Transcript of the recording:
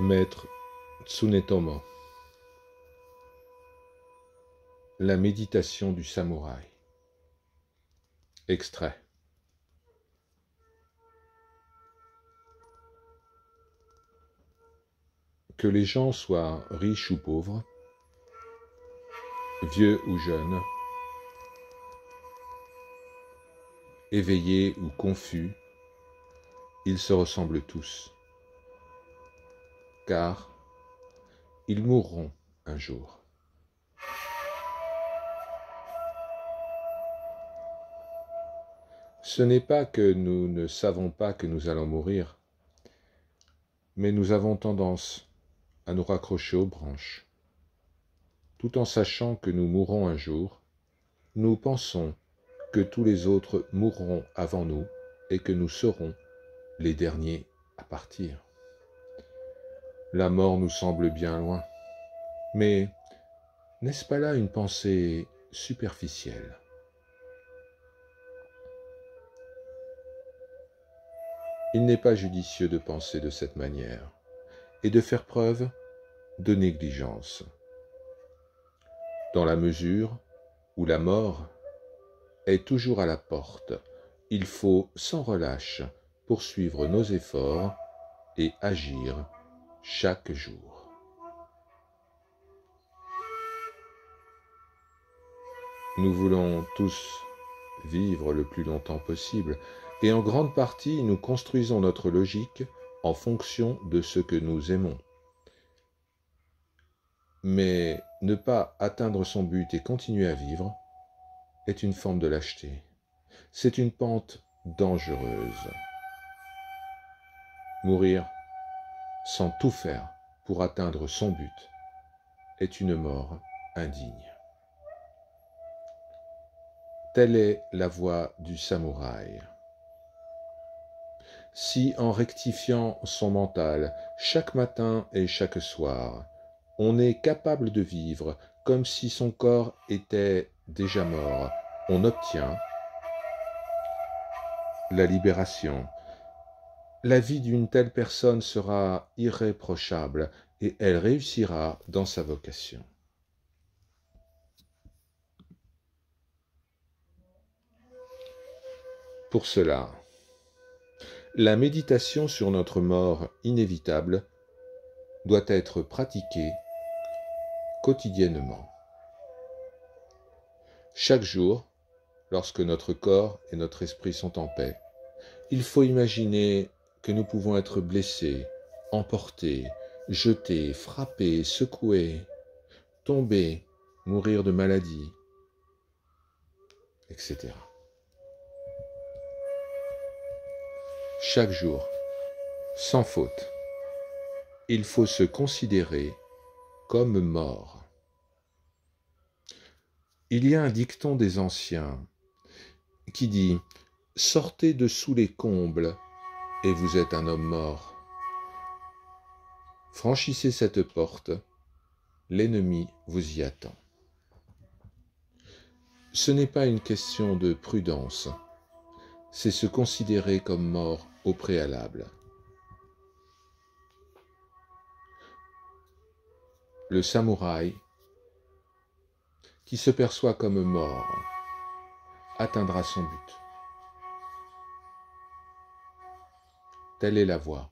Maître Tsunetomo. La méditation du samouraï. Extrait. Que les gens soient riches ou pauvres, vieux ou jeunes, éveillés ou confus, ils se ressemblent tous, car ils mourront un jour. Ce n'est pas que nous ne savons pas que nous allons mourir, mais nous avons tendance à nous raccrocher aux branches. Tout en sachant que nous mourrons un jour, nous pensons que tous les autres mourront avant nous et que nous serons les derniers à partir. La mort nous semble bien loin, mais n'est-ce pas là une pensée superficielle? Il n'est pas judicieux de penser de cette manière et de faire preuve de négligence. Dans la mesure où la mort est toujours à la porte, il faut sans relâche poursuivre nos efforts et agir chaque jour. Nous voulons tous vivre le plus longtemps possible et en grande partie nous construisons notre logique en fonction de ce que nous aimons. Mais ne pas atteindre son but et continuer à vivre est une forme de lâcheté. C'est une pente dangereuse. Mourir sans tout faire pour atteindre son but est une mort indigne. Telle est la voie du samouraï. Si en rectifiant son mental chaque matin et chaque soir, on est capable de vivre comme si son corps était déjà mort, on obtient la libération. La vie d'une telle personne sera irréprochable et elle réussira dans sa vocation. Pour cela, la méditation sur notre mort inévitable doit être pratiquée quotidiennement. Chaque jour, lorsque notre corps et notre esprit sont en paix, il faut imaginer que nous pouvons être blessés, emportés, jetés, frappés, secoués, tomber, mourir de maladie, etc. Chaque jour, sans faute, il faut se considérer comme mort. Il y a un dicton des anciens qui dit « Sortez de sous les combles et vous êtes un homme mort. Franchissez cette porte, l'ennemi vous y attend. » Ce n'est pas une question de prudence, c'est se considérer comme mort au préalable. Le samouraï, qui se perçoit comme mort, atteindra son but. Telle est la voie.